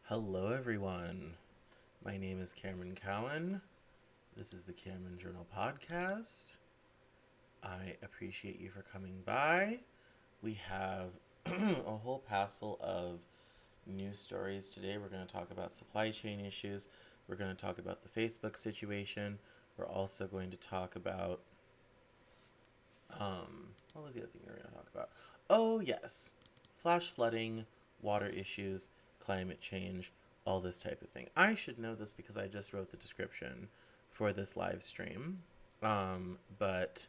Hello, everyone. My name is Cameron Cowan. This is the Cameron Journal Podcast. I appreciate you for coming by. We have a whole passel of news stories today. We're going to talk about supply chain issues. We're going to talk about the Facebook situation. We're also going to talk about what was the other thing we were going to talk about? Oh, yes. Flash flooding, water issues, climate change, all this type of thing. I should know this because I just wrote the description for this live stream. But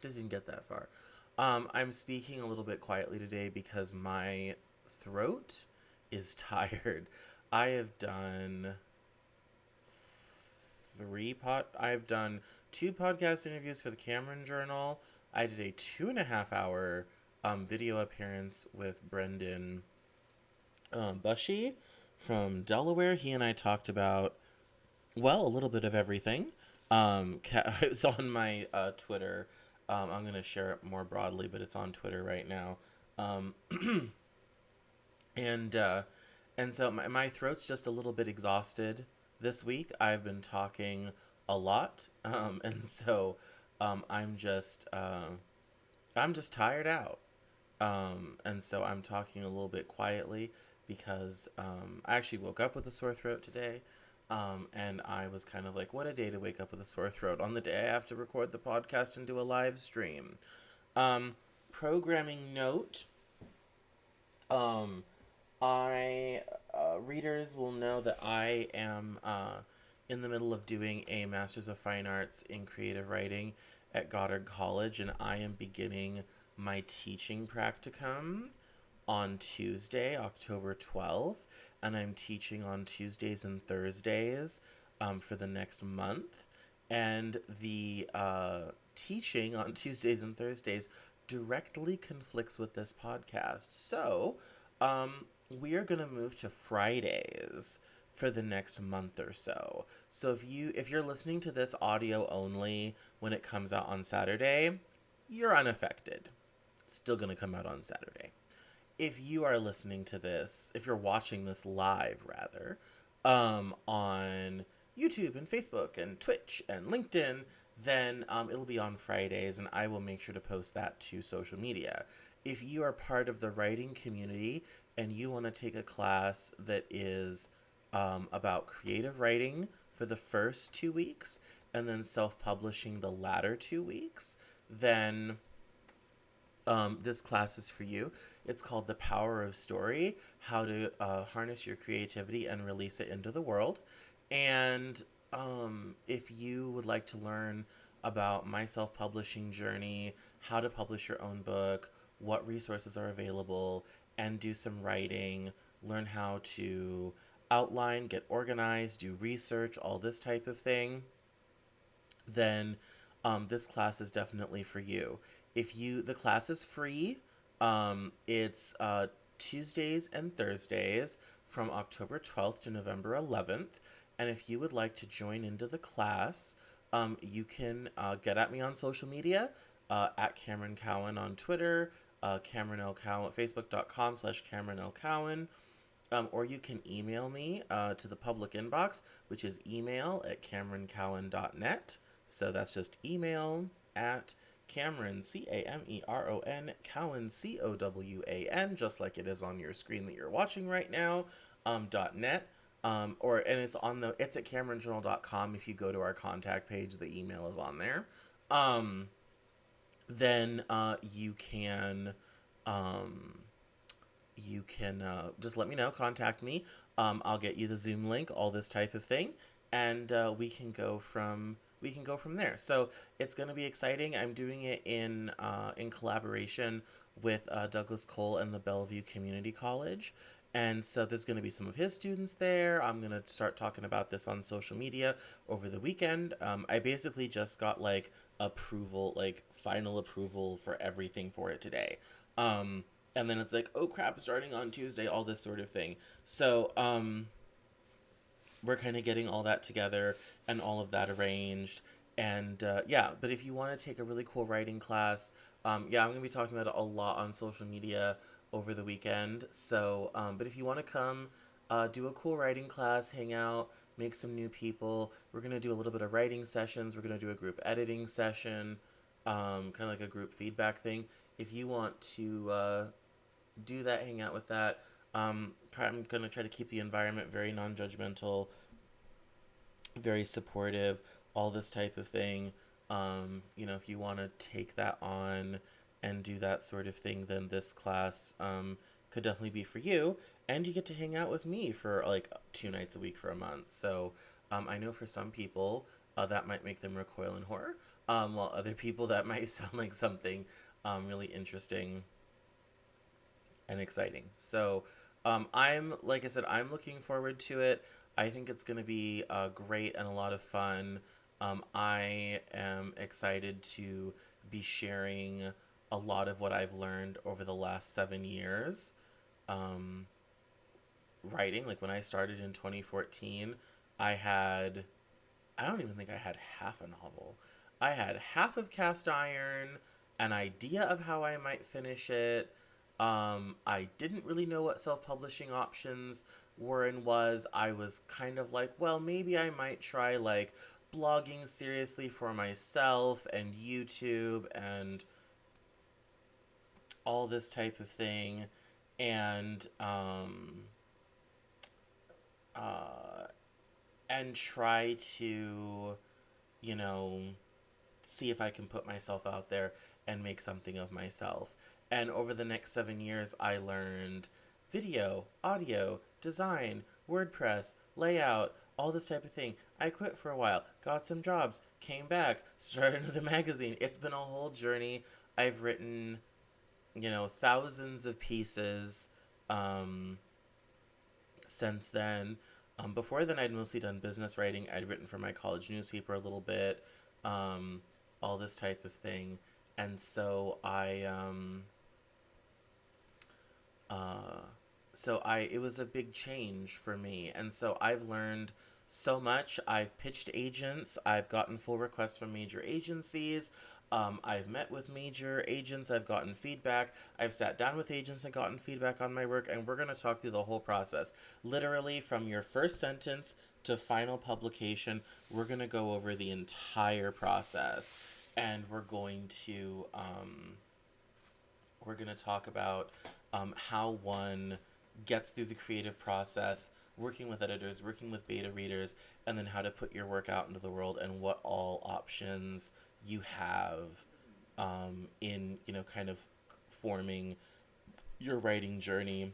didn't get that far. I'm speaking a little bit quietly today because my throat is tired. I have done I've done two podcast interviews for the Cameron Journal. I did a 2.5 hour video appearance with Brendan Bushy from Delaware. He and I talked about, well, a little bit of everything. It's on my Twitter. I'm going to share it more broadly, but it's on Twitter right now. Um, and uh, and so my throat's just a little bit exhausted this week. I've been talking a lot, and so I'm just tired out. And so I'm talking a little bit quietly because I actually woke up with a sore throat today. And I was kind of like, what a day to wake up with a sore throat on the day I have to record the podcast and do a live stream. Um, Programming note. Um, I Readers will know that I am in the middle of doing a Master's of Fine Arts in Creative Writing at Goddard College, and I am beginning my teaching practicum on Tuesday, October 12th, and I'm teaching on Tuesdays and Thursdays for the next month. And the teaching on Tuesdays and Thursdays directly conflicts with this podcast. So, we are going to move to Fridays for the next month or so. So if you're listening to this audio only when it comes out on Saturday, you're unaffected. It's still going to come out on Saturday. If you are listening to this, if you're watching this live rather, on YouTube and Facebook and Twitch and LinkedIn, then it'll be on Fridays, and I will make sure to post that to social media. If you are part of the writing community and you want to take a class that is about creative writing for the first 2 weeks and then self-publishing the latter 2 weeks, then this class is for you. It's called The Power of Story: How to Harness Your Creativity and Release It into the World. And if you would like to learn about my self publishing journey, how to publish your own book, what resources are available, and do some writing, learn how to outline, get organized, do research, all this type of thing, then this class is definitely for you. The class is free. It's Tuesdays and Thursdays from October 12th to November 11th. And if you would like to join into the class, you can get at me on social media, at Cameron Cowan on Twitter, Cameron L. Cowan, Facebook.com/Cameron L. Cowan. Or you can email me to the public inbox, which is email@CameronCowan.net. So that's just email at Cameron, Cameron, Cowan, Cowan, just like it is on your screen that you're watching right now, .net. And it's at CameronJournal.com. If you go to our contact page, the email is on there. Then you can just let me know, contact me. I'll get you the Zoom link, all this type of thing, and we can go from there. So it's going to be exciting. I'm doing it in collaboration with Douglas Cole and the Bellevue Community College. And so there's going to be some of his students there. I'm going to start talking about this on social media over the weekend. I basically just got approval, final approval for everything for it today. And then it's like, oh crap, starting on Tuesday, all this sort of thing. So we're kind of getting all that together and all of that arranged. And yeah, but if you want to take a really cool writing class, yeah, I'm going to be talking about it a lot on social media over the weekend. So, but if you want to come, do a cool writing class, hang out, make some new people. We're gonna do a little bit of writing sessions. We're gonna do a group editing session, kind of like a group feedback thing. If you want to do that, hang out with that. I'm gonna try to keep the environment very non-judgmental, very supportive, all this type of thing. If you want to take that on and do that sort of thing, then this class could definitely be for you. And you get to hang out with me for like 2 nights a week for a month. So I know for some people that might make them recoil in horror, while other people that might sound like something really interesting and exciting. So like I said, I'm looking forward to it. I think it's going to be great and a lot of fun. I am excited to be sharing a lot of what I've learned over the last 7 years. Um, Writing, like when I started in 2014, I had I don't even think I had half a novel. I had half of Cast Iron, an idea of how I might finish it. I didn't really know what self publishing options were and was. I was kind of like, well, maybe I might try like blogging seriously for myself and YouTube and all this type of thing. And, uh, and try to, you know, see if I can put myself out there and make something of myself. And over the next 7 years, I learned video, audio, design, WordPress, layout, all this type of thing. I quit for a while, got some jobs, came back, started the magazine. It's been a whole journey. I've written, thousands of pieces um, since then. Before then, I'd mostly done business writing. I'd written for my college newspaper a little bit, um, all this type of thing. And so uh, it was a big change for me. And so I've learned so much. I've pitched agents. I've gotten full requests from major agencies. I've met with major agents. I've gotten feedback. I've sat down with agents and gotten feedback on my work. And we're going to talk through the whole process. Literally, from your first sentence to final publication, we're going to go over the entire process. And we're going to talk about how one gets through the creative process, working with editors, working with beta readers, and then how to put your work out into the world and what all options you have in, kind of forming your writing journey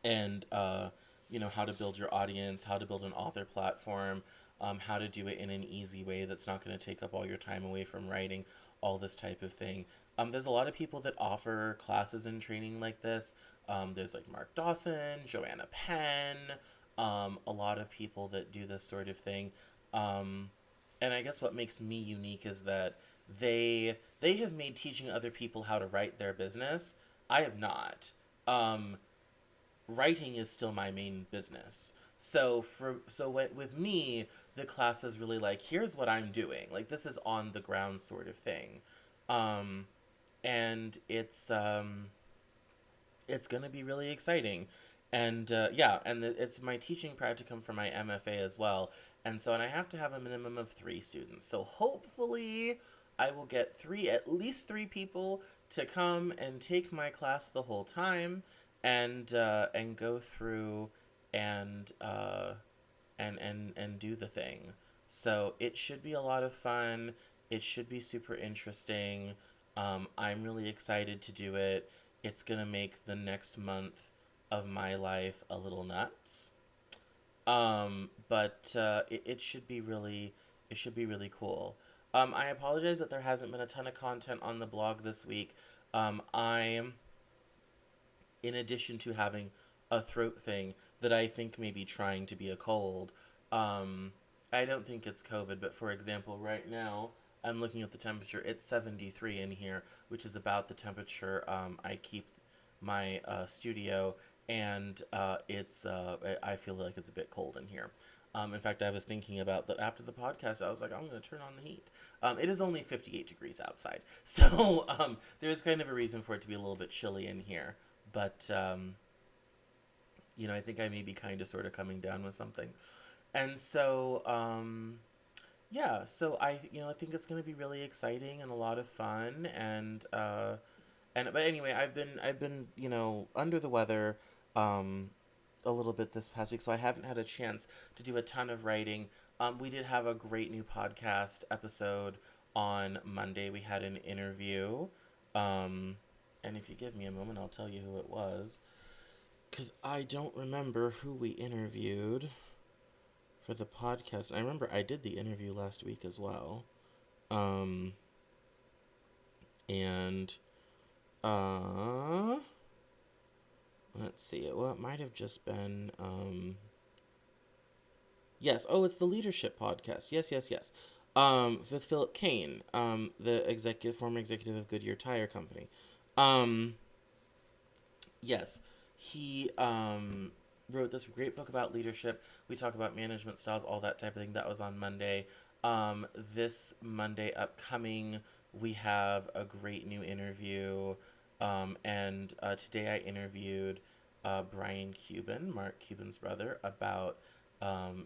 and, how to build your audience, how to build an author platform, how to do it in an easy way that's not going to take up all your time away from writing, all this type of thing. There's a lot of people that offer classes and training like this. There's like Mark Dawson, Joanna Penn, a lot of people that do this sort of thing. And I guess what makes me unique is that they have made teaching other people how to write their business. I have not. Writing is still my main business. With me, the class is really like, here's what I'm doing. Like, this is on the ground sort of thing. Um, and it's gonna be really exciting. And yeah, and it's my teaching practicum for my MFA as well. And I have to have a minimum of 3 students. So hopefully, I will get at least 3 people to come and take my class the whole time, and go through and do the thing. So it should be a lot of fun. It should be super interesting. I'm really excited to do it. It's gonna make the next month of my life a little nuts. But it should be really cool. I apologize that there hasn't been a ton of content on the blog this week. I'm in addition to having a throat thing that I think may be trying to be a cold. I don't think it's COVID, but for example, right now I'm looking at the temperature. It's 73 in here, which is about the temperature I keep my studio, and I feel like it's a bit cold in here. In fact, I was thinking about that after the podcast. I was like, I'm going to turn on the heat. It is only 58 degrees outside, so there is kind of a reason for it to be a little bit chilly in here. But I think I may be kind of sort of coming down with something, and so yeah. So I think it's going to be really exciting and a lot of fun, and but anyway, I've been under the weather a little bit this past week, so I haven't had a chance to do a ton of writing. We did have a great new podcast episode on Monday. We had an interview, and if you give me a moment, I'll tell you who it was, because I don't remember who we interviewed for the podcast. I remember I did the interview last week as well, um, and uh, let's see. Well, it might have just been. Yes. Oh, it's the Leadership Podcast. Yes, yes, yes. With Philip Kane, the former executive of Goodyear Tire Company. Um, yes, he wrote this great book about leadership. We talk about management styles, all that type of thing. That was on Monday. This Monday upcoming, we have a great new interview. And today I interviewed Brian Cuban, Mark Cuban's brother, about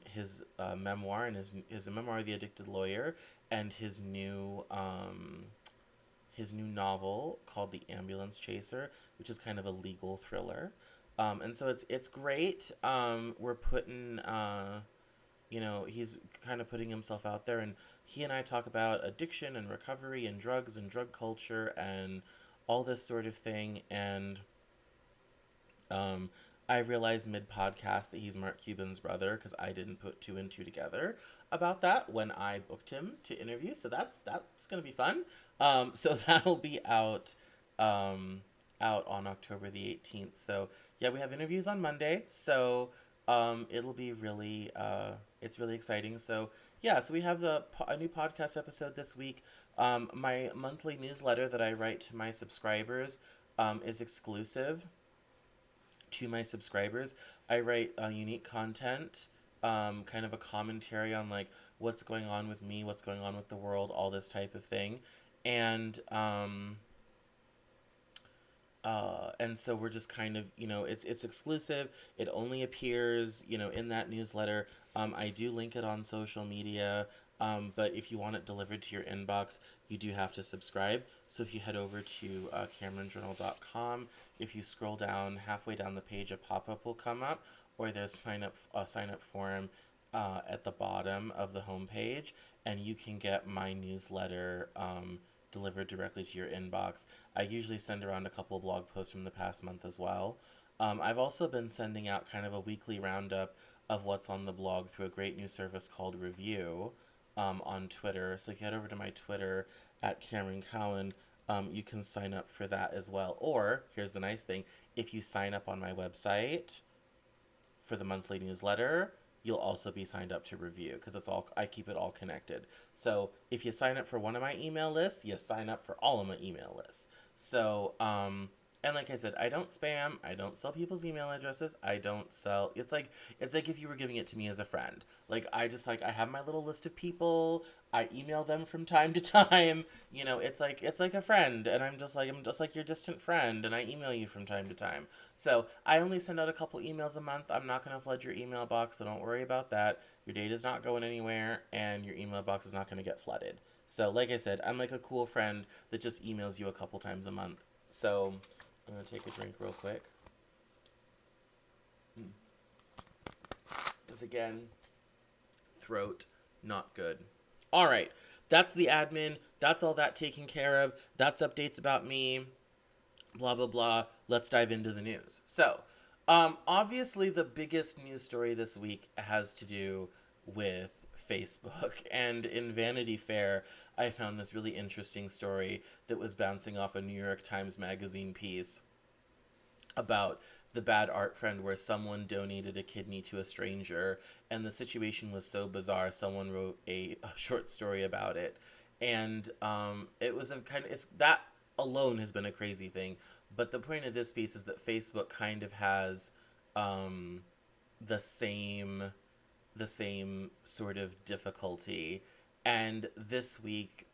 his memoir and his memoir, The Addicted Lawyer, and his new novel called The Ambulance Chaser, which is kind of a legal thriller. And so it's great. We're putting he's kind of putting himself out there, and he and I talk about addiction and recovery and drugs and drug culture and all this sort of thing. And um, I realized mid podcast that he's Mark Cuban's brother because I didn't put two and two together about that when I booked him to interview. So that's gonna be fun. So that'll be out on October the 18th. So yeah, we have interviews on Monday. So it'll be really it's really exciting. So yeah, so we have a new podcast episode this week. My monthly newsletter that I write to my subscribers is exclusive to my subscribers. I write unique content, kind of a commentary on like what's going on with me, what's going on with the world, all this type of thing, and so we're just kind of, it's exclusive. It only appears, in that newsletter. I do link it on social media, but if you want it delivered to your inbox, you do have to subscribe. So if you head over to CameronJournal.com, if you scroll down halfway down the page, a pop-up will come up, or there's sign up form at the bottom of the homepage, and you can get my newsletter delivered directly to your inbox. I usually send around a couple blog posts from the past month as well. I've also been sending out kind of a weekly roundup of what's on the blog through a great new service called Review on Twitter. So if you head over to my Twitter at Cameron Cowan, you can sign up for that as well. Or, here's the nice thing, if you sign up on my website for the monthly newsletter, you'll also be signed up to Review because I keep it all connected. So if you sign up for one of my email lists, you sign up for all of my email lists. So and like I said, I don't spam. I don't sell people's email addresses. I don't sell. It's like if you were giving it to me as a friend. Like I have my little list of people. I email them from time to time. It's like a friend, and I'm just like your distant friend, and I email you from time to time. So I only send out a couple emails a month. I'm not gonna flood your email box, so don't worry about that. Your data's not going anywhere, and your email box is not gonna get flooded. So like I said, I'm like a cool friend that just emails you a couple times a month. So I'm gonna take a drink real quick. Because again, throat not good. All right, that's the admin. That's all that taken care of. That's updates about me. Blah blah blah. Let's dive into the news. So, obviously, the biggest news story this week has to do with Facebook. And in Vanity Fair, I found this really interesting story that was bouncing off a New York Times Magazine piece about the bad art friend where someone donated a kidney to a stranger, and the situation was so bizarre someone wrote a short story about it. And it was it's that alone has been a crazy thing, but the point of this piece is that Facebook kind of has um, the same the same sort of difficulty. And this week,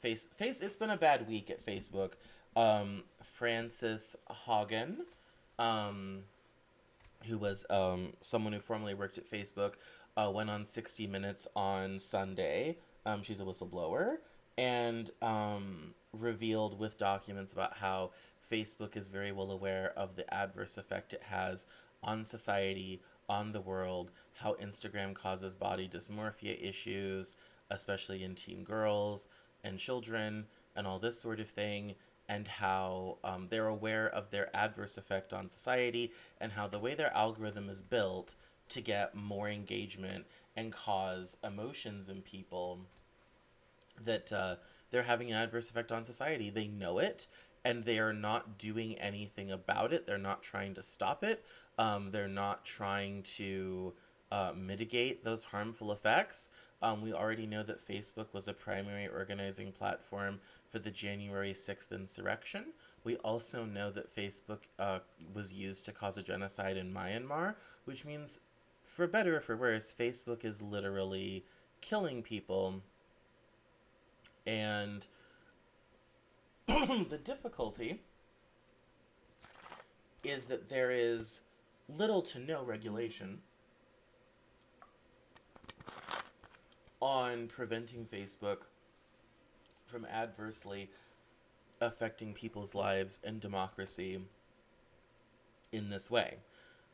it's been a bad week at Facebook. Frances Haugen, um, who was someone who formerly worked at Facebook, went on 60 Minutes on Sunday. She's a whistleblower, and revealed with documents about how Facebook is very well aware of the adverse effect it has on society, on the world, how Instagram causes body dysmorphia issues, especially in teen girls and children, and all this sort of thing, and how they're aware of their adverse effect on society, and how the way their algorithm is built to get more engagement and cause emotions in people, that they're having an adverse effect on society. They know it, and they are not doing anything about it. They're not trying to stop it. They're not trying to mitigate those harmful effects. We already know that Facebook was a primary organizing platform for the January 6th insurrection. We also know that Facebook was used to cause a genocide in Myanmar, which means, for better or for worse, Facebook is literally killing people. And the difficulty is that there is little to no regulation on preventing Facebook from adversely affecting people's lives and democracy in this way.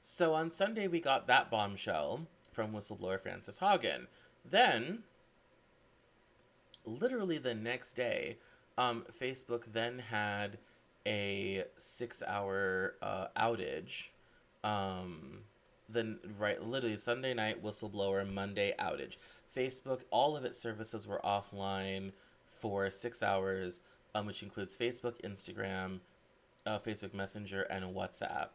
So on Sunday, we got that bombshell from whistleblower Frances Haugen. Then, literally the next day, Facebook then had a 6-hour outage. Then, right, literally Sunday night, whistleblower, Monday outage. Facebook, all of its services were offline for 6 hours, which includes Facebook, Instagram, Facebook Messenger, and WhatsApp.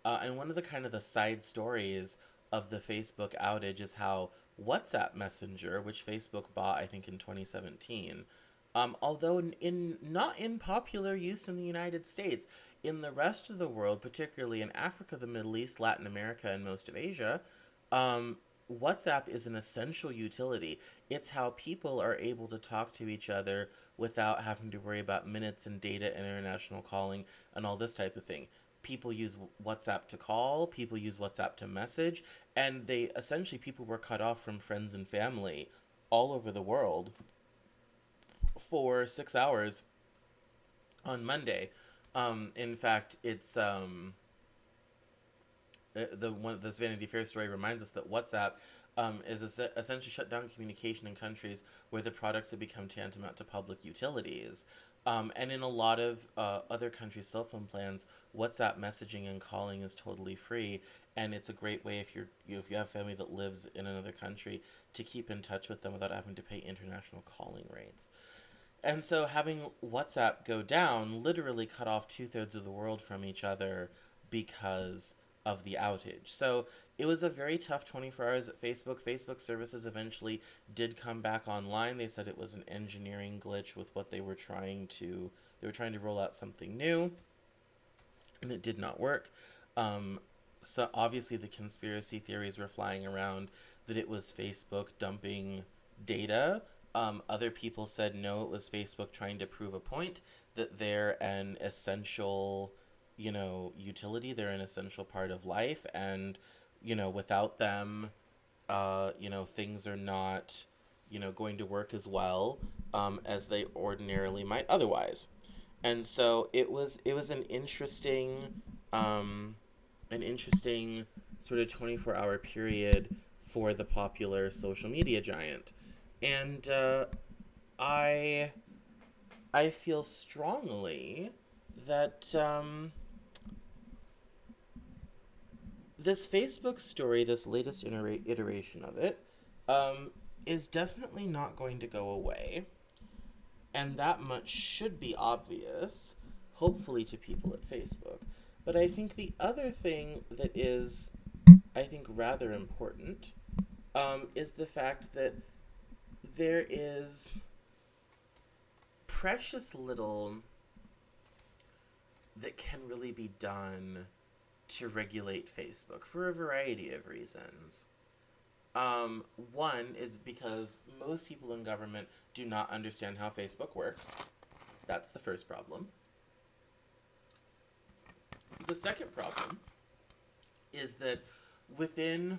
And one of the kind of the side stories of the Facebook outage is how WhatsApp Messenger, which Facebook bought, I think, in 2017, although not in popular use in the United States, in the rest of the world, particularly in Africa, the Middle East, Latin America, and most of Asia, WhatsApp is an essential utility. It's how people are able to talk to each other without having to worry about minutes and data and international calling and all this type of thing. People use WhatsApp to call, people use WhatsApp to message, and people were cut off from friends and family all over the world for 6 hours on Monday. In fact, it's this Vanity Fair story reminds us that WhatsApp is essentially shut down communication in countries where the products have become tantamount to public utilities. And in a lot of other countries' cell phone plans, WhatsApp messaging and calling is totally free, and it's a great way if you have family that lives in another country to keep in touch with them without having to pay international calling rates. And so having WhatsApp go down literally cut off 2/3 of the world from each other because of the outage. So it was a very tough 24 hours at Facebook. Facebook services eventually did come back online. They said it was an engineering glitch with what they were trying to roll out something new, and it did not work. So obviously the conspiracy theories were flying around that it was Facebook dumping data. Other people said no, it was Facebook trying to prove a point, that they're an essential, utility. They're an essential part of life, and, without them, things are not, going to work as well as they ordinarily might otherwise. And so it was an interesting sort of 24-hour period for the popular social media giant. And I feel strongly that this Facebook story, this latest iteration of it, is definitely not going to go away. And that much should be obvious, hopefully, to people at Facebook. But I think the other thing that is, rather important, is the fact that there is precious little that can really be done to regulate Facebook for a variety of reasons. One is because most people in government do not understand how Facebook works. That's the first problem. The second problem is that within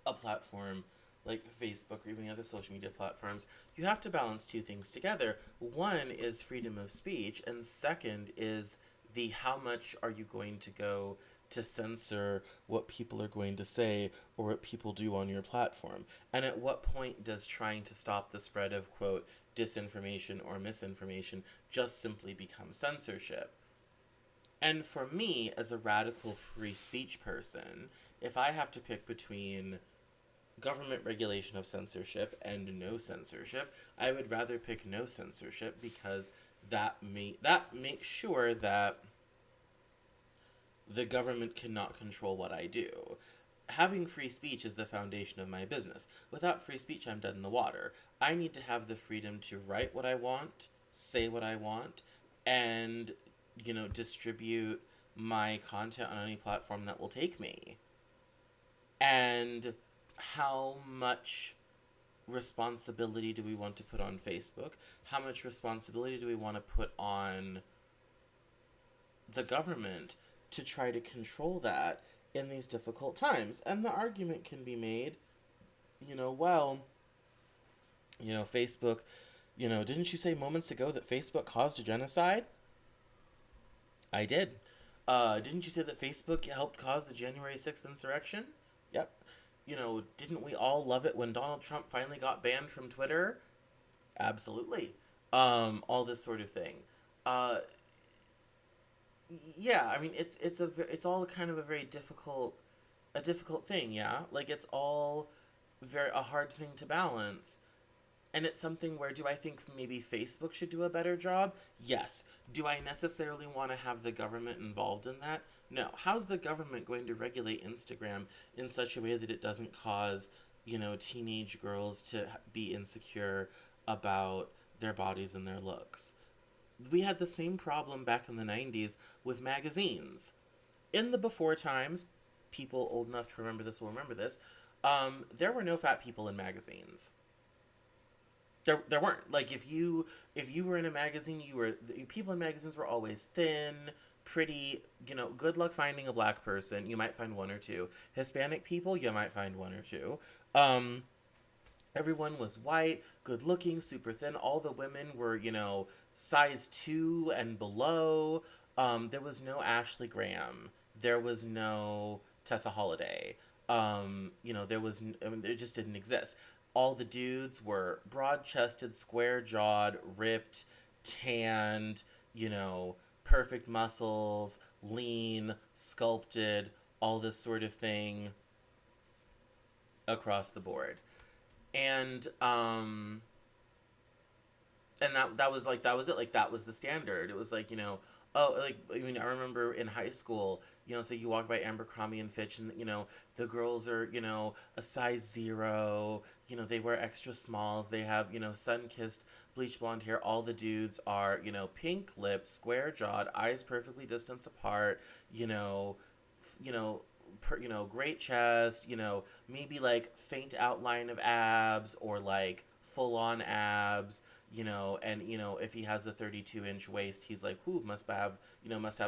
a platform like Facebook or even other social media platforms, you have to balance two things together. One is freedom of speech, and second is the how much are you going to go to censor what people are going to say or what people do on your platform. And at what point does trying to stop the spread of, quote, disinformation or misinformation just simply become censorship? And for me, as a radical free speech person, if I have to pick between government regulation of censorship and no censorship, I would rather pick no censorship because that makes sure that the government cannot control what I do. Having free speech is the foundation of my business. Without free speech, I'm dead in the water. I need to have the freedom to write what I want, say what I want, and, distribute my content on any platform that will take me. And how much responsibility do we want to put on Facebook? How much responsibility do we want to put on the government to try to control that in these difficult times? And the argument can be made, Facebook, didn't you say moments ago that Facebook caused a genocide? I did. Didn't you say that Facebook helped cause the January 6th insurrection? Yep. Didn't we all love it when Donald Trump finally got banned from Twitter? Absolutely. All this sort of thing. Yeah, I mean, it's all kind of a difficult thing, yeah? Like, it's all a hard thing to balance. And it's something where, do I think maybe Facebook should do a better job? Yes. Do I necessarily want to have the government involved in that? No. How's the government going to regulate Instagram in such a way that it doesn't cause, teenage girls to be insecure about their bodies and their looks? We had the same problem back in the 90s with magazines. In the before times, people old enough to remember this will remember this, there were no fat people in magazines. There weren't. Like, if you were in a magazine, people in magazines were always thin, pretty, good luck finding a black person. You might find one or two. Hispanic people, you might find one or two. Everyone was white, good looking, super thin. All the women were, size 2 and below. There was no Ashley Graham. There was no Tessa Holiday. It just didn't exist. All the dudes were broad-chested, square-jawed, ripped, tanned, perfect muscles, lean, sculpted, all this sort of thing across the board. And that was it. Like, that was the standard. It was like, I remember in high school, so you walk by Abercrombie and Fitch, and the girls are a size 0. They wear extra smalls. They have sun-kissed bleach blonde hair. All the dudes are pink lips, square jawed, eyes perfectly distanced apart. Great chest. Maybe like faint outline of abs or like full on abs. And if he has a 32-inch waist, he's like, "Ooh, must have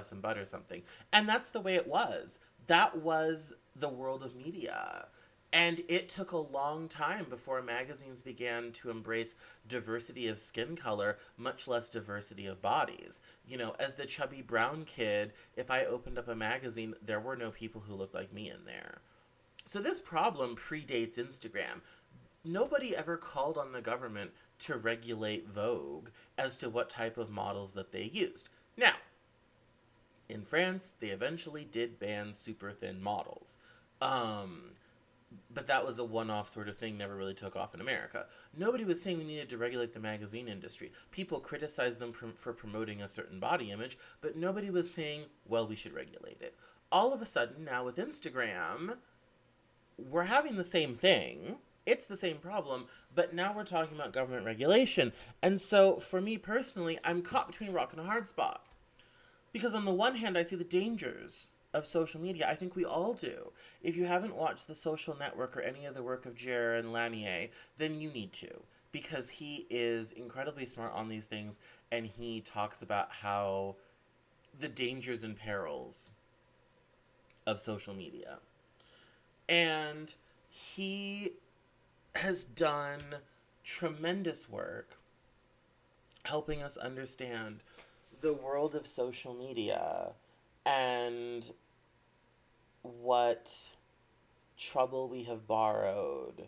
some butt or something." And that's the way it was. That was the world of media. And it took a long time before magazines began to embrace diversity of skin color, much less diversity of bodies. As the chubby brown kid, if I opened up a magazine, there were no people who looked like me in there. So this problem predates Instagram. Nobody ever called on the government to regulate Vogue as to what type of models that they used. Now, in France, they eventually did ban super thin models. But that was a one-off sort of thing, never really took off in America. Nobody was saying we needed to regulate the magazine industry. People criticized them for promoting a certain body image, but nobody was saying, well, we should regulate it. All of a sudden, now with Instagram, we're having the same thing. It's the same problem, but now we're talking about government regulation. And so, for me personally, I'm caught between a rock and a hard spot. Because on the one hand, I see the dangers of social media. I think we all do. If you haven't watched The Social Network or any other work of Jaron Lanier, then you need to, because he is incredibly smart on these things, and he talks about how the dangers and perils of social media. And he has done tremendous work helping us understand the world of social media and what trouble we have borrowed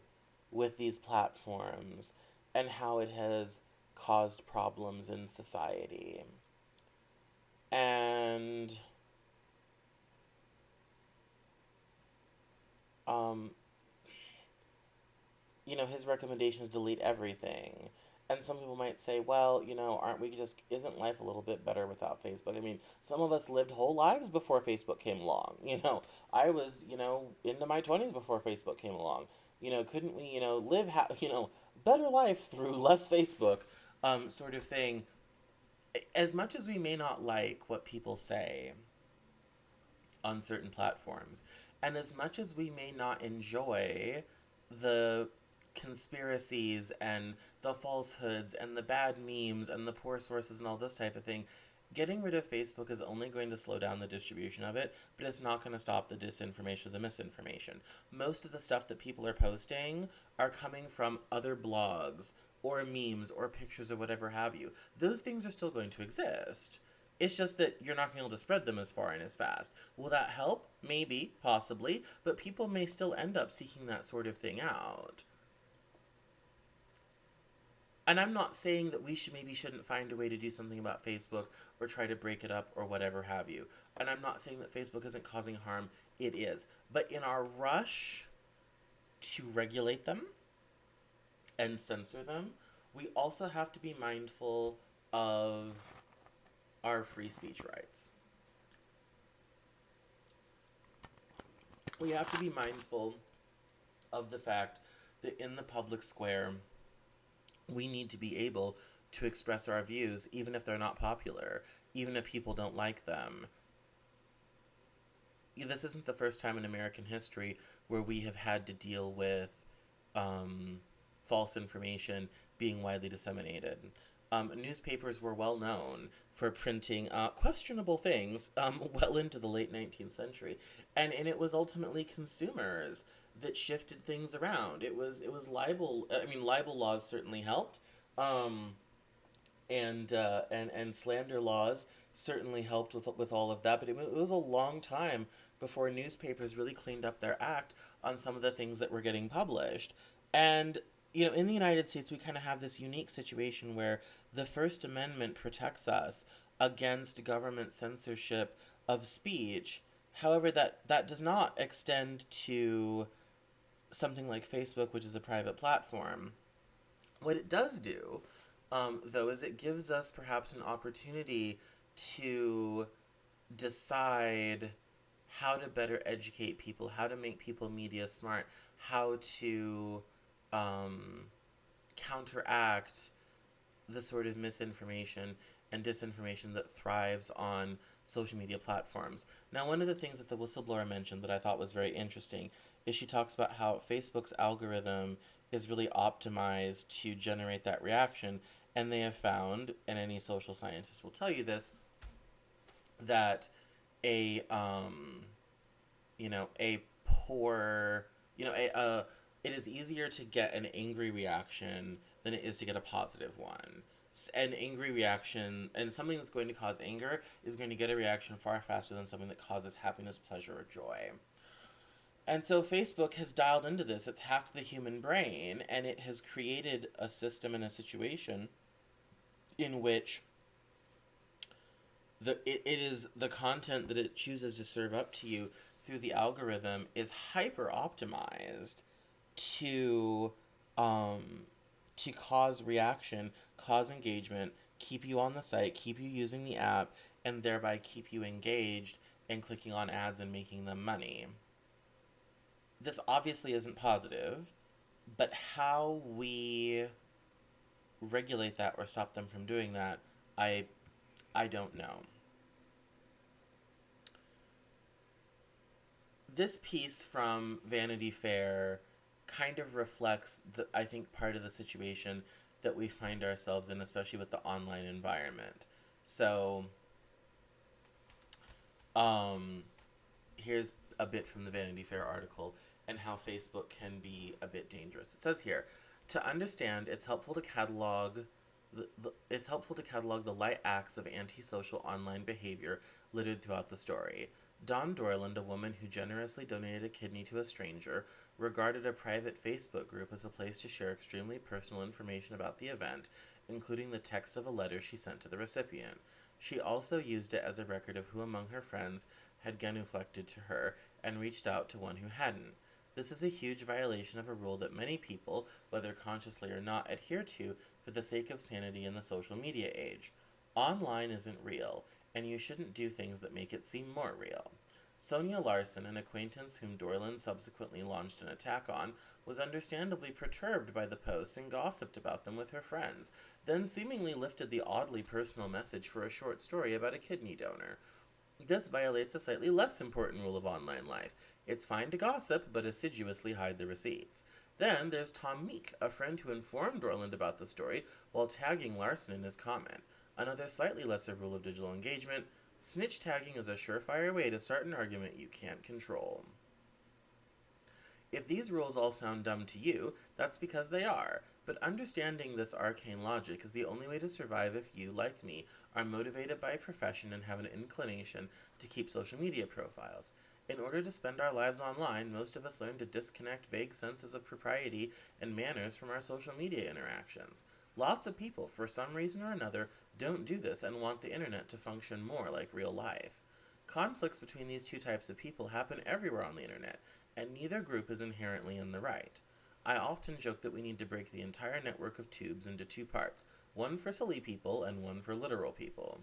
with these platforms and how it has caused problems in society. And um, his recommendations delete everything. And some people might say, well, aren't we just, isn't life a little bit better without Facebook? I mean, some of us lived whole lives before Facebook came along. I was, into my 20s before Facebook came along. Couldn't we, live, better life through less Facebook, sort of thing. As much as we may not like what people say on certain platforms, and as much as we may not enjoy the conspiracies and the falsehoods and the bad memes and the poor sources and all this type of thing, getting rid of Facebook is only going to slow down the distribution of it, but it's not going to stop the disinformation or the misinformation. Most of the stuff that people are posting are coming from other blogs or memes or pictures or whatever have you. Those things are still going to exist. It's just that you're not going to be able to spread them as far and as fast. Will that help? Maybe, possibly, but people may still end up seeking that sort of thing out. And I'm not saying that we shouldn't find a way to do something about Facebook or try to break it up or whatever have you. And I'm not saying that Facebook isn't causing harm. It is. But in our rush to regulate them and censor them, we also have to be mindful of our free speech rights. We have to be mindful of the fact that in the public square, we need to be able to express our views, even if they're not popular, even if people don't like them. This isn't the first time in American history where we have had to deal with false information being widely disseminated. Newspapers were well known for printing questionable things well into the late 19th century, and it was ultimately consumers that shifted things around. It was libel. I mean, libel laws certainly helped, um, and slander laws certainly helped with all of that. But it was a long time before newspapers really cleaned up their act on some of the things that were getting published. And in the United States, we kind of have this unique situation where the First Amendment protects us against government censorship of speech. However, that does not extend to something like Facebook, which is a private platform. What it does do, though, is it gives us perhaps an opportunity to decide how to better educate people, how to make people media smart, how to counteract the sort of misinformation and disinformation that thrives on social media platforms. Now, one of the things that the whistleblower mentioned that I thought was very interesting is she talks about how Facebook's algorithm is really optimized to generate that reaction, and they have found, and any social scientist will tell you this, that a a poor, it is easier to get an angry reaction than it is to get a positive one. An angry reaction and something that's going to cause anger is going to get a reaction far faster than something that causes happiness, pleasure, or joy. And so Facebook has dialed into this. It's hacked the human brain, and it has created a system and a situation in which it is the content that it chooses to serve up to you through the algorithm is hyper optimized to cause reaction, cause engagement, keep you on the site, keep you using the app, and thereby keep you engaged and clicking on ads and making them money. This obviously isn't positive, but how we regulate that or stop them from doing that, I don't know. this piece from Vanity Fair kind of reflects I think, part of the situation that we find ourselves in, especially with the online environment. So, um, here's a bit from the Vanity Fair article and how Facebook can be a bit dangerous. It says here, to understand, it's helpful to catalog the light acts of antisocial online behavior littered throughout the story. Dawn Dorland, a woman who generously donated a kidney to a stranger, regarded a private Facebook group as a place to share extremely personal information about the event, including the text of a letter she sent to the recipient. She also used it as a record of who among her friends had genuflected to her and reached out to one who hadn't. This is a huge violation of a rule that many people, whether consciously or not, adhere to for the sake of sanity in the social media age. Online isn't real, and you shouldn't do things that make it seem more real. Sonia Larson, an acquaintance whom Dorland subsequently launched an attack on, was understandably perturbed by the posts and gossiped about them with her friends, then seemingly lifted the oddly personal message for a short story about a kidney donor. This violates a slightly less important rule of online life. It's fine to gossip, but assiduously hide the receipts. Then there's Tom Meek, a friend who informed Dorland about the story while tagging Larson in his comment. Another slightly lesser rule of digital engagement: snitch tagging is a surefire way to start an argument you can't control. If these rules all sound dumb to you, that's because they are. But understanding this arcane logic is the only way to survive if you, like me, are motivated by a profession and have an inclination to keep social media profiles. In order to spend our lives online, most of us learn to disconnect vague senses of propriety and manners from our social media interactions. Lots of people, for some reason or another, don't do this and want the internet to function more like real life. Conflicts between these two types of people happen everywhere on the internet, and neither group is inherently in the right. I often joke that we need to break the entire network of tubes into two parts, one for silly people and one for literal people.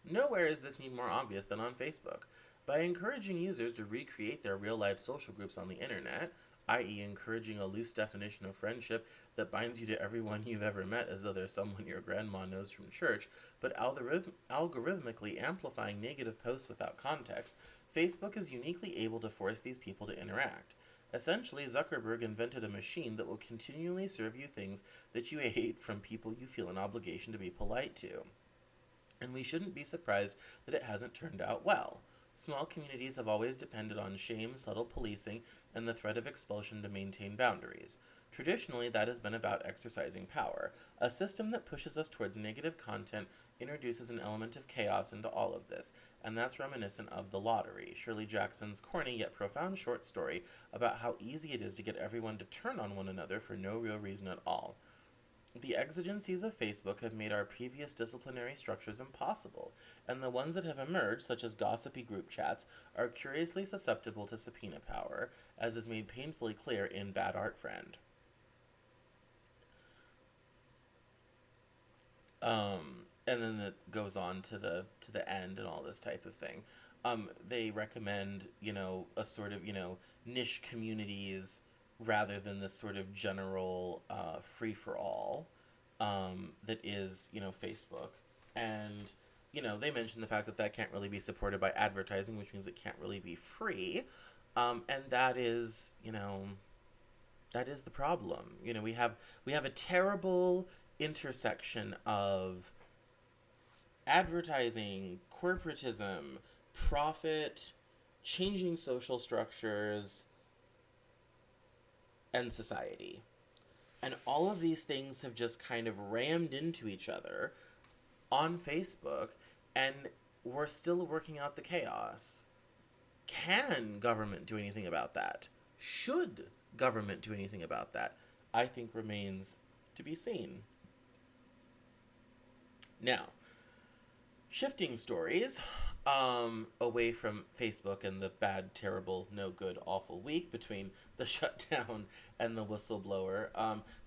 Nowhere is this need more obvious than on Facebook. By encouraging users to recreate their real-life social groups on the internet, i.e. encouraging a loose definition of friendship that binds you to everyone you've ever met as though they're someone your grandma knows from church, but algorithmically amplifying negative posts without context, Facebook is uniquely able to force these people to interact. Essentially, Zuckerberg invented a machine that will continually serve you things that you hate from people you feel an obligation to be polite to. And we shouldn't be surprised that it hasn't turned out well. Small communities have always depended on shame, subtle policing, and the threat of expulsion to maintain boundaries. Traditionally, that has been about exercising power. A system that pushes us towards negative content introduces an element of chaos into all of this, and that's reminiscent of The Lottery, Shirley Jackson's corny yet profound short story about how easy it is to get everyone to turn on one another for no real reason at all. The exigencies of Facebook have made our previous disciplinary structures impossible, and the ones that have emerged, such as gossipy group chats, are curiously susceptible to subpoena power, as is made painfully clear in Bad Art Friend. And then it goes on to the end and all this type of thing. They recommend, a sort of, niche communities rather than this sort of general free for all that is, Facebook. And, they mention the fact that that can't really be supported by advertising, which means it can't really be free. And that is, that is the problem. We have a terrible intersection of advertising, corporatism, profit, changing social structures, and society. And all of these things have just kind of rammed into each other on Facebook, and we're still working out the chaos. Can government do anything about that? Should government do anything about that? I think remains to be seen. Now, shifting stories away from Facebook and the bad, terrible, no good, awful week between the shutdown and the whistleblower.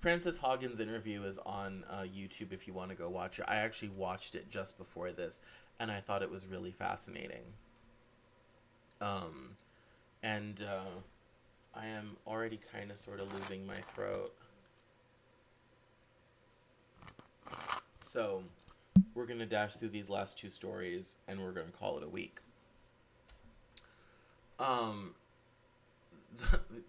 Frances Haugen's interview is on YouTube if you want to go watch it. I actually watched it just before this, and I thought it was really fascinating. And I am already kind of sort of losing my throat. So we're going to dash through these last two stories, and we're going to call it a week.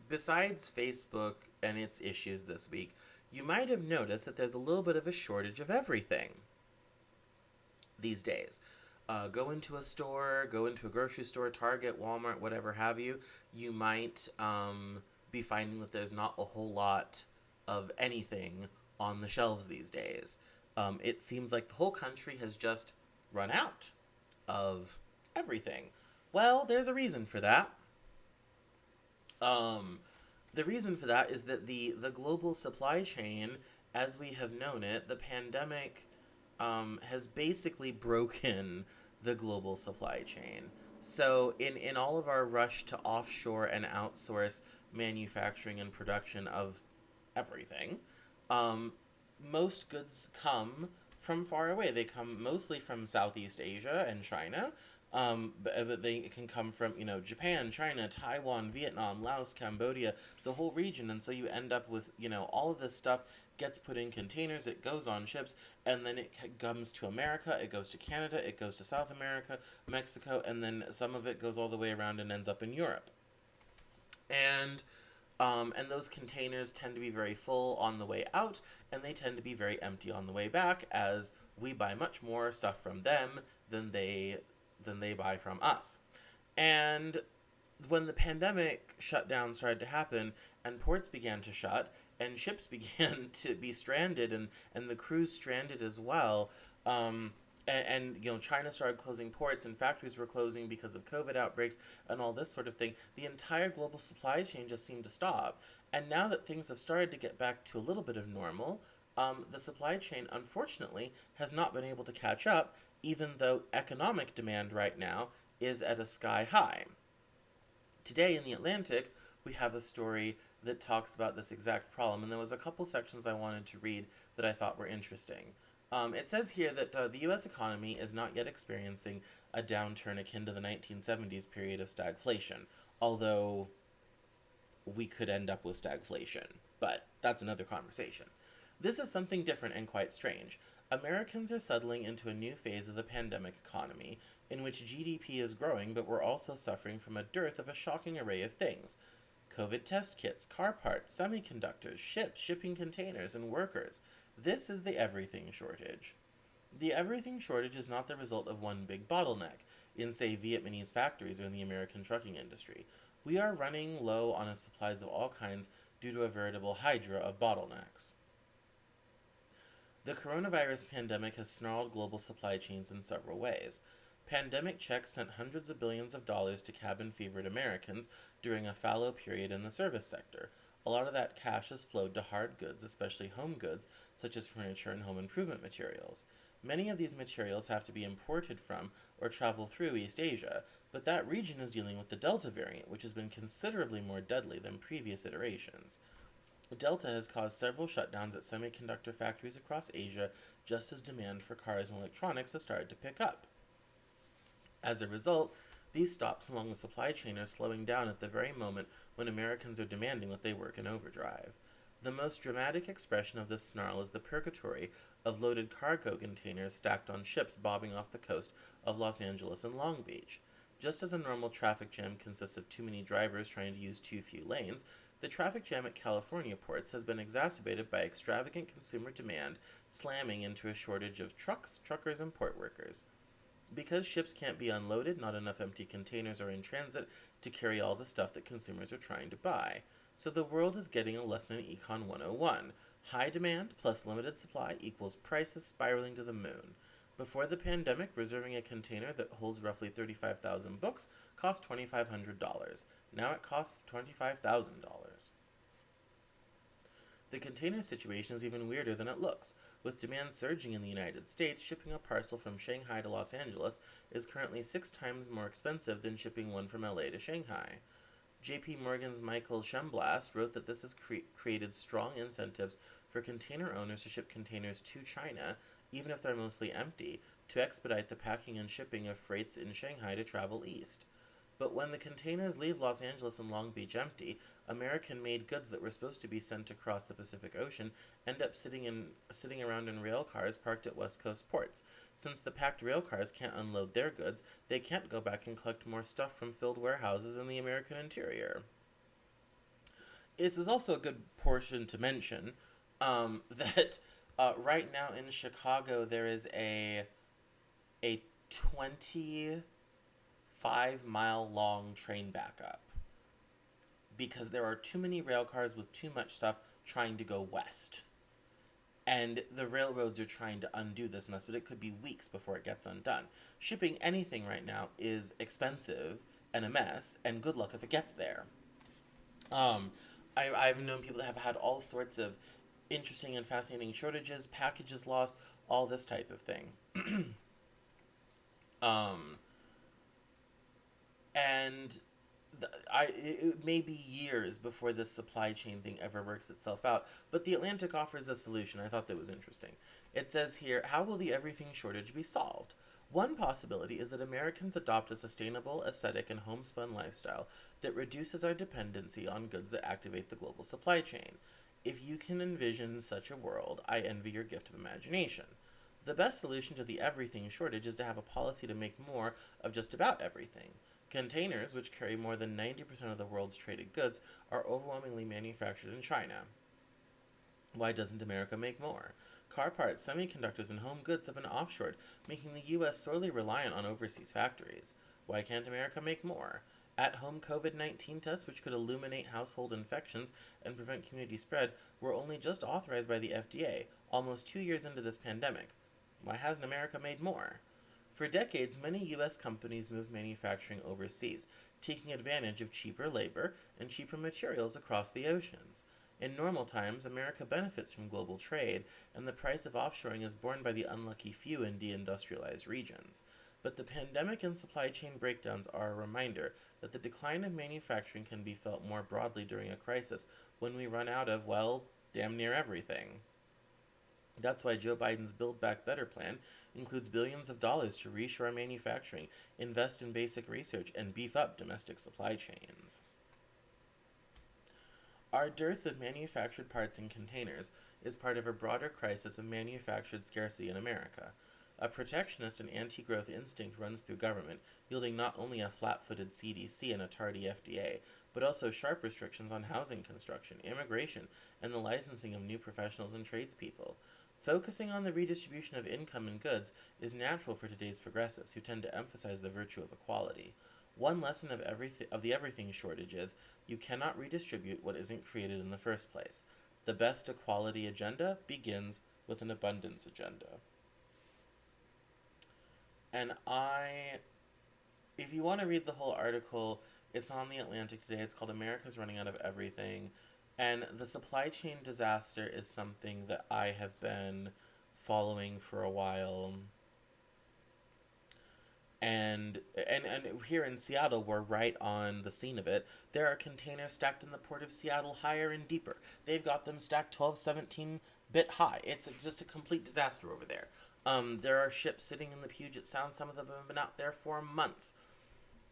besides Facebook and its issues this week, you might have noticed that there's a little bit of a shortage of everything these days. Go into a store, go into a grocery store, Target, Walmart, whatever have you. You might be finding that there's not a whole lot of anything on the shelves these days. It seems like the whole country has just run out of everything. Well, there's a reason for that. Um, the reason for that is that the global supply chain, as we have known it, the pandemic has basically broken the global supply chain. So, in all of our rush to offshore and outsource manufacturing and production of everything, um, most goods come from far away. They come mostly from Southeast Asia and China. But they can come from, Japan, China, Taiwan, Vietnam, Laos, Cambodia, the whole region. And so you end up with, all of this stuff gets put in containers, it goes on ships, and then it comes to America, it goes to Canada, it goes to South America, Mexico, and then some of it goes all the way around and ends up in Europe. And and those containers tend to be very full on the way out, and they tend to be very empty on the way back, as we buy much more stuff from them than they buy from us. And when the pandemic shutdown started to happen, and ports began to shut, and ships began to be stranded, and the crews stranded as well. China started closing ports, and factories were closing because of COVID outbreaks and all this sort of thing. The entire global supply chain just seemed to stop. And now that things have started to get back to a little bit of normal, the supply chain, unfortunately, has not been able to catch up, even though economic demand right now is at a sky high. Today in the Atlantic, we have a story that talks about this exact problem, and there was a couple sections I wanted to read that I thought were interesting. It says here that the U.S. economy is not yet experiencing a downturn akin to the 1970s period of stagflation, although we could end up with stagflation, but that's another conversation. This is something different and quite strange. Americans are settling into a new phase of the pandemic economy, in which GDP is growing, but we're also suffering from a dearth of a shocking array of things: COVID test kits, car parts, semiconductors, ships, shipping containers, and workers. This is the everything shortage. The everything shortage is not the result of one big bottleneck in, say, Vietnamese factories or in the American trucking industry. We are running low on supplies of all kinds due to a veritable hydra of bottlenecks. The coronavirus pandemic has snarled global supply chains in several ways. Pandemic checks sent hundreds of billions of dollars to cabin-fevered Americans during a fallow period in the service sector. A lot of that cash has flowed to hard goods, especially home goods, such as furniture and home improvement materials. Many of these materials have to be imported from or travel through East Asia, but that region is dealing with the Delta variant, which has been considerably more deadly than previous iterations. Delta has caused several shutdowns at semiconductor factories across Asia, just as demand for cars and electronics has started to pick up. As a result, these stops along the supply chain are slowing down at the very moment when Americans are demanding that they work in overdrive. The most dramatic expression of this snarl is the purgatory of loaded cargo containers stacked on ships bobbing off the coast of Los Angeles and Long Beach. Just as a normal traffic jam consists of too many drivers trying to use too few lanes, the traffic jam at California ports has been exacerbated by extravagant consumer demand slamming into a shortage of trucks, truckers, and port workers. Because ships can't be unloaded, not enough empty containers are in transit to carry all the stuff that consumers are trying to buy. So the world is getting a lesson in Econ 101. High demand plus limited supply equals prices spiraling to the moon. Before the pandemic, reserving a container that holds roughly 35,000 books cost $2,500. Now it costs $25,000. The container situation is even weirder than it looks. With demand surging in the United States, shipping a parcel from Shanghai to Los Angeles is currently 6 times more expensive than shipping one from LA to Shanghai. JP Morgan's Michael Schemblast wrote that this has created strong incentives for container owners to ship containers to China, even if they're mostly empty, to expedite the packing and shipping of freights in Shanghai to travel east. But when the containers leave Los Angeles and Long Beach empty, American-made goods that were supposed to be sent across the Pacific Ocean end up sitting around in rail cars parked at West Coast ports. Since the packed rail cars can't unload their goods, they can't go back and collect more stuff from filled warehouses in the American interior. this is also a good portion to mention that right now in Chicago there is a 25-mile long train backup because there are too many rail cars with too much stuff trying to go west. And the railroads are trying to undo this mess, but it could be weeks before it gets undone. Shipping anything right now is expensive and a mess, and good luck if it gets there. Um, I've known people that have had all sorts of interesting and fascinating shortages, packages lost, all this type of thing. Um, and it may be years before this supply chain thing ever works itself out, but the Atlantic offers a solution. I thought that was interesting. It says here, how will the everything shortage be solved? One possibility is that Americans adopt a sustainable, aesthetic, and homespun lifestyle that reduces our dependency on goods that activate the global supply chain. If you can envision such a world, I envy your gift of imagination. The best solution to the everything shortage is to have a policy to make more of just about everything. Containers, which carry more than 90% of the world's traded goods, are overwhelmingly manufactured in China. Why doesn't America make more? Car parts, semiconductors, and home goods have been offshored, making the U.S. sorely reliant on overseas factories. Why can't America make more? At home COVID 19 tests, which could illuminate household infections and prevent community spread, were only just authorized by the FDA, almost 2 years into this pandemic. Why hasn't America made more? For decades, many U.S. companies moved manufacturing overseas, taking advantage of cheaper labor and cheaper materials across the oceans. In normal times, America benefits from global trade, and the price of offshoring is borne by the unlucky few in deindustrialized regions. But the pandemic and supply chain breakdowns are a reminder that the decline of manufacturing can be felt more broadly during a crisis when we run out of, well, damn near everything. That's why Joe Biden's Build Back Better plan includes billions of dollars to reshore manufacturing, invest in basic research, and beef up domestic supply chains. Our dearth of manufactured parts and containers is part of a broader crisis of manufactured scarcity in America. A protectionist and anti growth instinct runs through government, yielding not only a flat footed CDC and a tardy FDA, but also sharp restrictions on housing construction, immigration, and the licensing of new professionals and tradespeople. Focusing on the redistribution of income and goods is natural for today's progressives, who tend to emphasize the virtue of equality. One lesson of the everything shortage is you cannot redistribute what isn't created in the first place. The best equality agenda begins with an abundance agenda. And if you want to read the whole article, it's on the Atlantic today. It's called America's Running Out of Everything. And the supply chain disaster is something that I have been following for a while. And here in Seattle, we're right on the scene of it. There are containers stacked in the port of Seattle higher and deeper. They've got them stacked 12, 17 bit high. It's just a complete disaster over there. There are ships sitting in the Puget Sound. Some of them have been out there for months.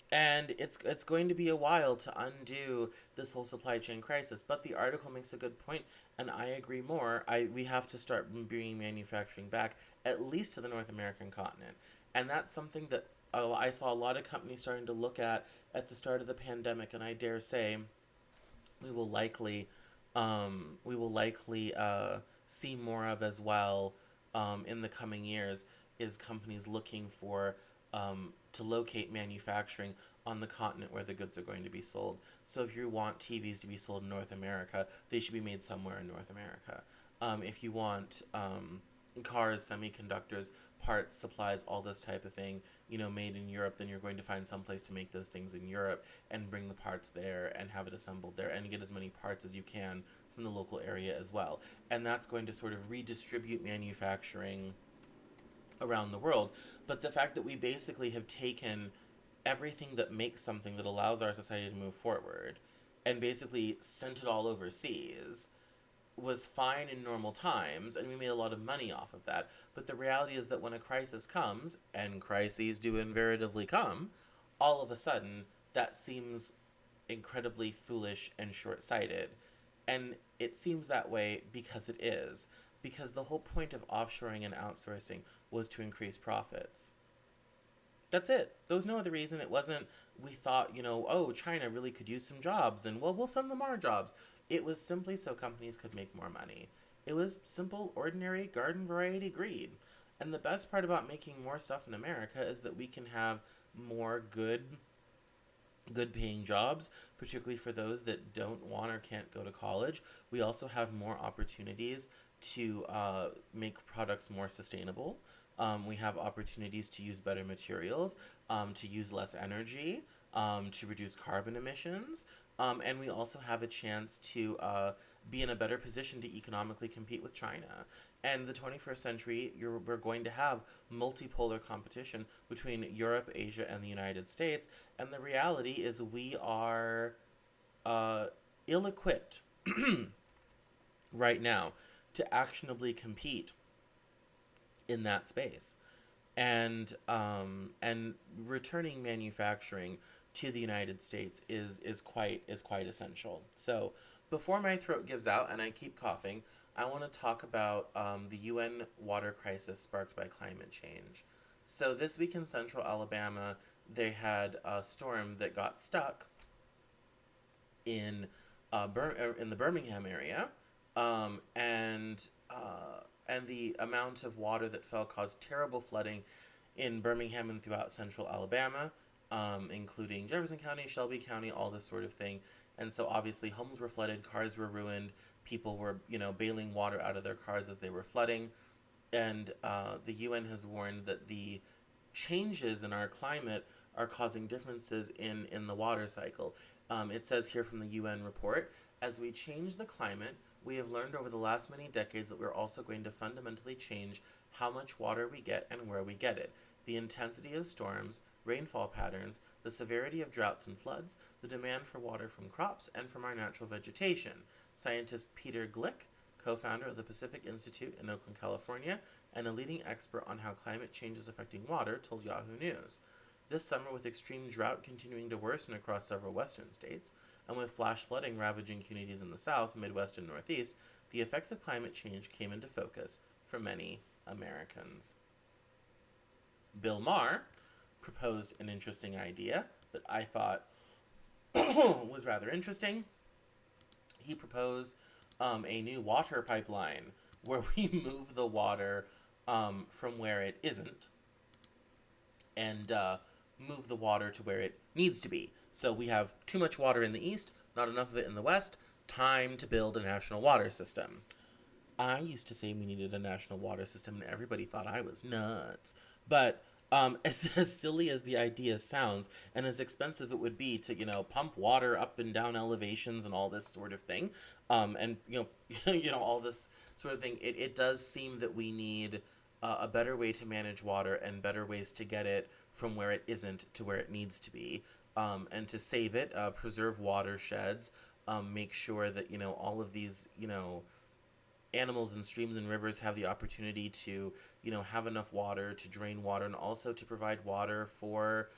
And it's going to be a while to undo this whole supply chain crisis. But the article makes a good point, and I agree more. We have to start bringing manufacturing back, at least to the North American continent. And that's something that I saw a lot of companies starting to look at the start of the pandemic, and I dare say we will likely see more of as well in the coming years, is companies looking for to locate manufacturing on the continent where the goods are going to be sold. So if you want TVs to be sold in North America, they should be made somewhere in North America. If you want cars, semiconductors, parts, supplies, all this type of thing, made in Europe, then you're going to find some place to make those things in Europe and bring the parts there and have it assembled there and get as many parts as you can from the local area as well. And that's going to sort of redistribute manufacturing around the world. But the fact that we basically have taken everything that makes something that allows our society to move forward and basically sent it all overseas was fine in normal times, and we made a lot of money off of that. But the reality is that when a crisis comes, and crises do invariably come, all of a sudden that seems incredibly foolish and short-sighted. And it seems that way because it is. Because the whole point of offshoring and outsourcing was to increase profits. That's it. There was no other reason. It wasn't, we thought, oh, China really could use some jobs, and, well, we'll send them our jobs. It was simply so companies could make more money. It was simple, ordinary, garden variety greed. And the best part about making more stuff in America is that we can have more good paying jobs, particularly for those that don't want or can't go to college. We also have more opportunities to make products more sustainable. We have opportunities to use better materials, to use less energy, to reduce carbon emissions. And we also have a chance to be in a better position to economically compete with China. And the 21st century, we're going to have multipolar competition between Europe, Asia, and the United States. And the reality is, we are uh, ill equipped right now to actionably compete in that space. And returning manufacturing to the United States is quite essential. So before my throat gives out and I keep coughing, I want to talk about the UN water crisis sparked by climate change. So this week in Central Alabama, they had a storm that got stuck in in the Birmingham area, um, and and the amount of water that fell caused terrible flooding in Birmingham and throughout Central Alabama, including Jefferson County, Shelby County, all this sort of thing. And so obviously homes were flooded, cars were ruined, people were bailing water out of their cars as they were flooding, and the UN has warned that the changes in our climate are causing differences in the water cycle. It says here from the UN report, as we change the climate, we have learned over the last many decades that we're also going to fundamentally change how much water we get and where we get it. The intensity of storms, rainfall patterns, the severity of droughts and floods, the demand for water from crops and from our natural vegetation. Scientist Peter Glick, co-founder of the Pacific Institute in Oakland, California, and a leading expert on how climate change is affecting water, told Yahoo News. This summer, with extreme drought continuing to worsen across several western states, and with flash flooding ravaging communities in the South, Midwest, and Northeast, the effects of climate change came into focus for many Americans. Bill Maher proposed an interesting idea that I thought was rather interesting. He proposed a new water pipeline where we move the water from where it isn't and move the water to where it needs to be. So we have too much water in the east, not enough of it in the west. Time to build a national water system. I used to say we needed a national water system, and everybody thought I was nuts. But as silly as the idea sounds, and as expensive it would be to pump water up and down elevations and all this sort of thing, and all this sort of thing, it does seem that we need a better way to manage water and better ways to get it from where it isn't to where it needs to be, and to save it, preserve watersheds, make sure that all of these animals and streams and rivers have the opportunity to have enough water to drain water, and also to provide water for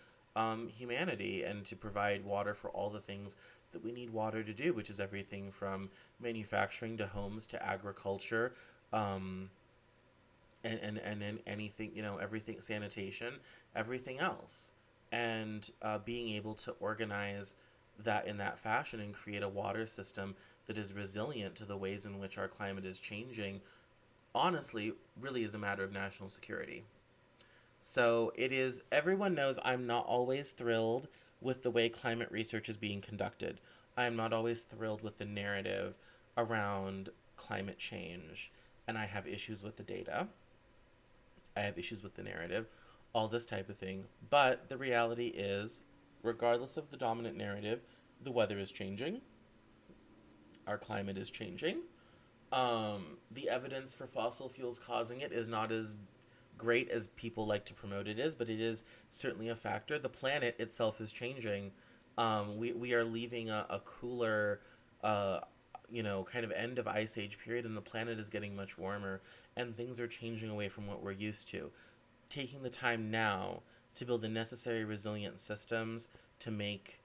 humanity, and to provide water for all the things that we need water to do, which is everything from manufacturing to homes to agriculture, and anything, everything, sanitation, everything else. And being able to organize that in that fashion and create a water system that is resilient to the ways in which our climate is changing, honestly, really is a matter of national security. So it is, everyone knows I'm not always thrilled with the way climate research is being conducted. I'm not always thrilled with the narrative around climate change. And I have issues with the data. I have issues with the narrative, all this type of thing. But the reality is, regardless of the dominant narrative, the weather is changing. Our climate is changing. The evidence for fossil fuels causing it is not as great as people like to promote it is, but it is certainly a factor. The planet itself is changing. We are leaving a cooler, kind of end of ice age period, and the planet is getting much warmer, and things are changing away from what we're used to. Taking the time now to build the necessary resilient systems to make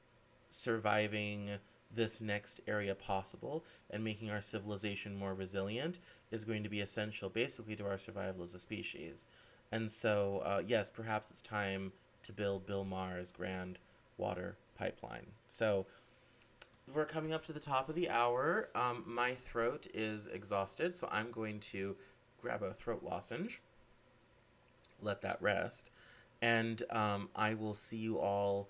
surviving this next area possible and making our civilization more resilient is going to be essential, basically, to our survival as a species. And so, yes, perhaps it's time to build Bill Maher's grand water pipeline. So we're coming up to the top of the hour. My throat is exhausted, so I'm going to grab a throat lozenge, let that rest, and I will see you all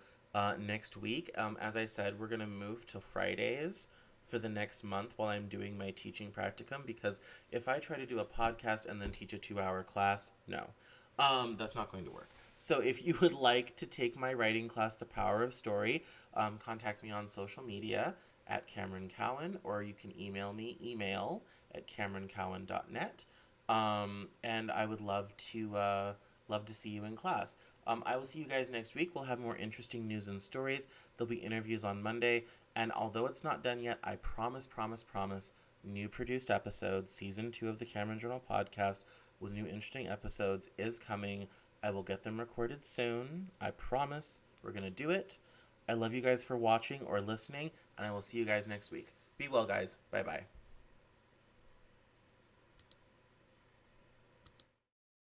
next week. As I said, we're going to move to Fridays for the next month while I'm doing my teaching practicum, because if I try to do a podcast and then teach a 2 hour class, no, that's not going to work. So if you would like to take my writing class, The Power of Story, contact me on social media at Cameron Cowan, or you can email me, email at cameroncowan.net. And I would love to see you in class. I will see you guys next week. We'll have more interesting news and stories. There'll be interviews on Monday, and although it's not done yet, I promise, new produced episodes, season 2 of the Cameron Journal podcast with new interesting episodes is coming. I will get them recorded soon. I promise. We're gonna do it. I love you guys for watching or listening, and I will see you guys next week. Be well, guys. Bye bye.